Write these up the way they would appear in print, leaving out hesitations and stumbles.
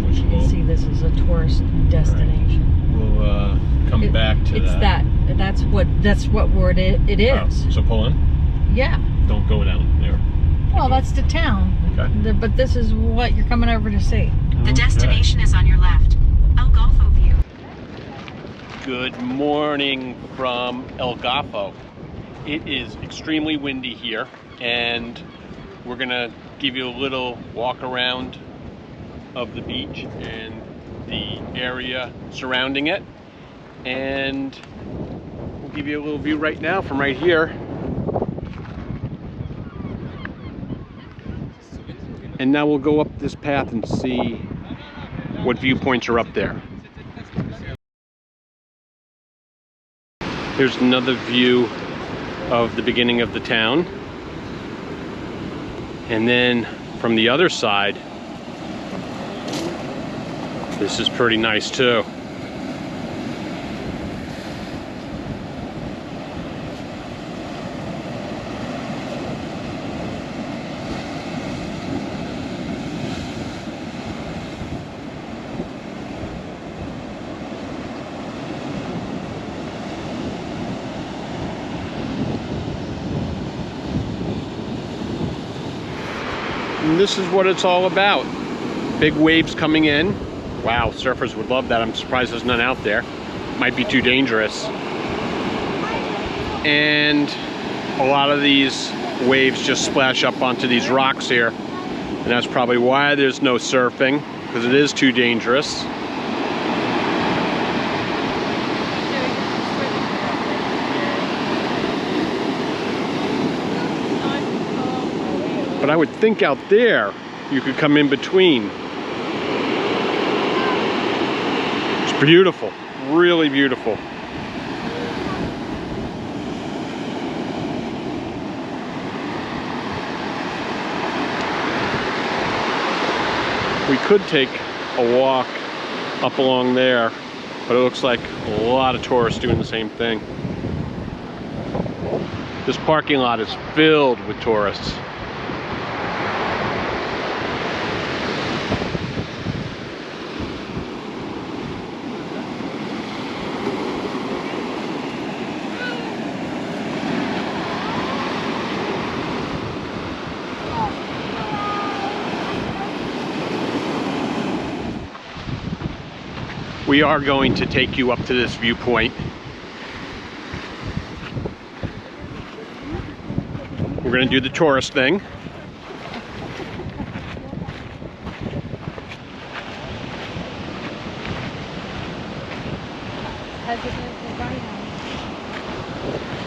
which You can we'll see this is a tourist destination. we'll come back to it's that. That's what it is. Oh, so pull in. Yeah. Don't go down there. Well, that's the town. Okay. But this is what you're coming over to see. The destination is on your left. El Golfo view. Good morning from El Golfo. It is extremely windy here, and we're gonna give you a little walk around of the beach and the area surrounding it, and we'll give you a little view right now from right here. And now we'll go up this path and see what viewpoints are up there. Here's another view of the beginning of the town. And then from the other side, this is pretty nice too. And this is what it's all about. Big waves coming in. Wow, surfers would love that. I'm surprised there's none out there. Might be too dangerous. And a lot of these waves just splash up onto these rocks here. And that's probably why there's no surfing, because it is too dangerous. But I would think out there you could come in between. It's beautiful, really beautiful. We could take a walk up along there, but it looks like a lot of tourists doing the same thing. This parking lot is filled with tourists. We are going to take you up to this viewpoint. We're going to do the tourist thing.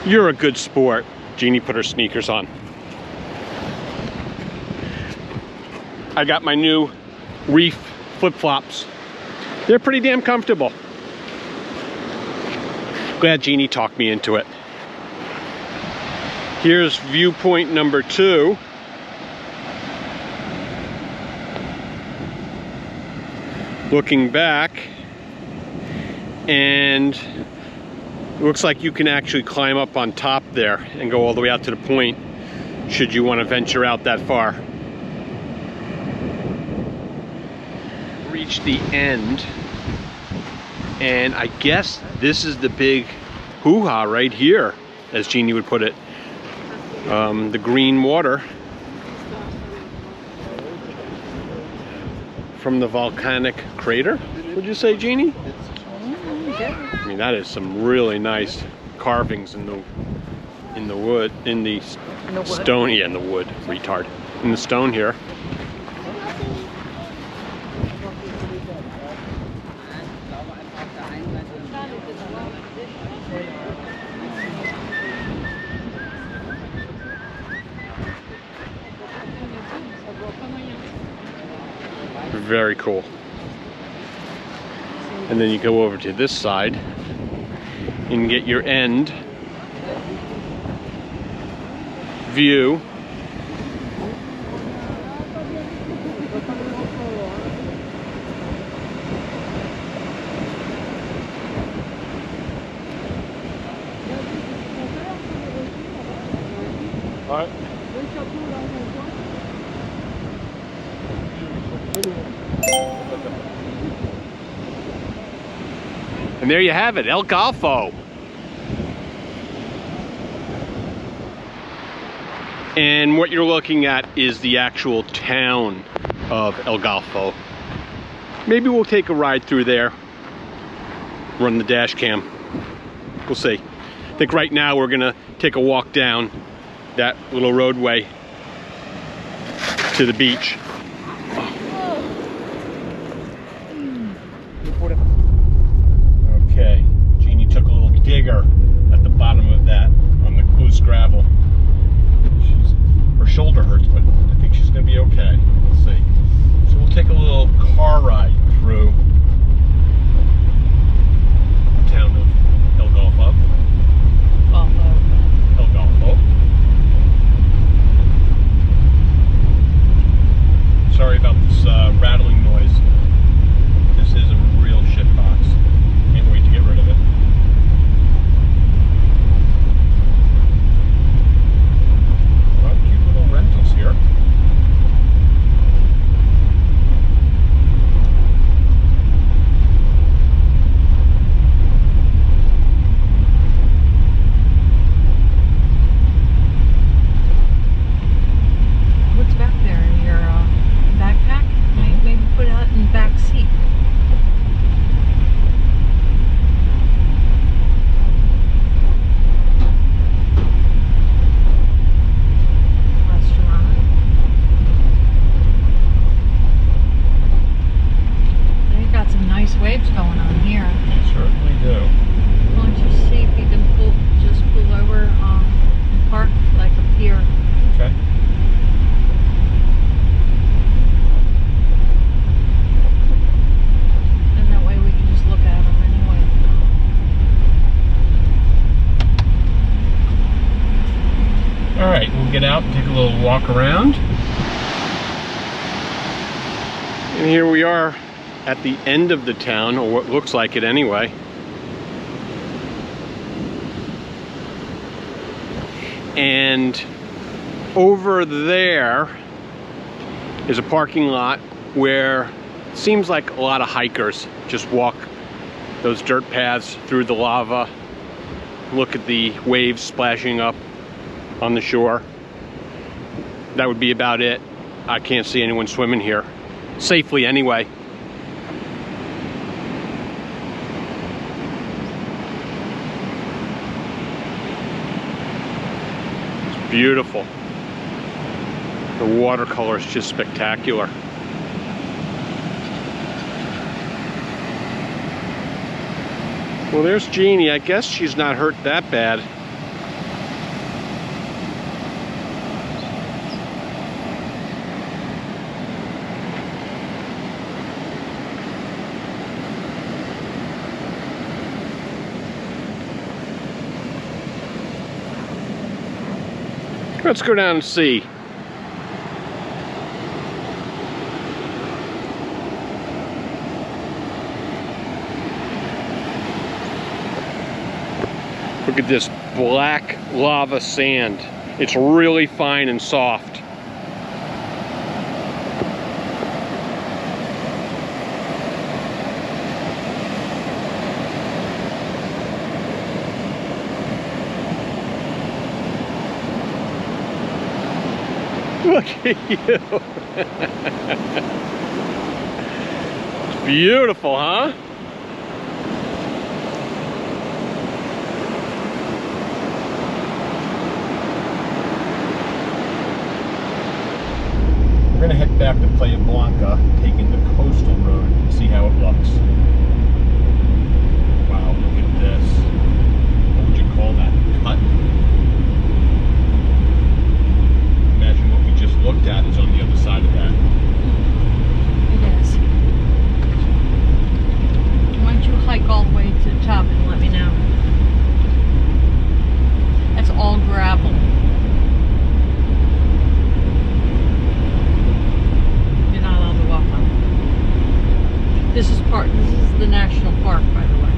You're a good sport. Jeannie put her sneakers on. I got my new reef flip-flops. They're pretty damn comfortable. Glad Jeannie talked me into it. Here's viewpoint number 2. Looking back, and it looks like you can actually climb up on top there and go all the way out to the point, should you want to venture out that far. Reach the end, and I guess this is the big hoo-ha right here, as Jeannie would put it. The green water from the volcanic crater, would you say, Jeannie? I mean, that is some really nice carvings in the wood, in the stone. Yeah, in the wood, retard. In the stone here. Very cool. And then you go over to this side and get your end view. All right. And there you have it, El Golfo. And what you're looking at is the actual town of El Golfo. Maybe we'll take a ride through there, run the dash cam. We'll see. I think right now we're gonna take a walk down that little roadway to the beach. Okay, Jeannie took a little digger at the bottom of that on the loose gravel. Her shoulder hurts, but I think she's gonna be okay. Let's see. So we'll take a little car ride through the town of El Golfo. El Golfo. Sorry about this rattling noise. This is a real shit box. Can't wait to get rid of it. Well, cute little rentals here. What's back there in your backpack? Maybe put it out in the back seat. Restaurant. They've got some nice waves going on here. They certainly do. Why don't you see if you can just pull over and park like up here. Okay. And that way we can just look at them anyway. All right, we'll get out and take a little walk around. And here we are at the end of the town, or what looks like it anyway. And over there is a parking lot where it seems like a lot of hikers just walk those dirt paths through the lava, look at the waves splashing up on the shore. That would be about it. I can't see anyone swimming here safely anyway. It's beautiful. The watercolor is just spectacular. Well, there's Jeannie. I guess she's not hurt that bad. Let's go down and see. Look at this black lava sand. It's really fine and soft. Look at you. It's beautiful, huh? We're gonna head back to Playa Blanca, taking the coastal road and see how it looks. Wow, look at this. What would you call that? Cut? Imagine what we just looked at is on the other side of that. It is. Why don't you hike all the way to the top and let me know? That's all gravel. You're not allowed to walk on it. This is the national park, by the way.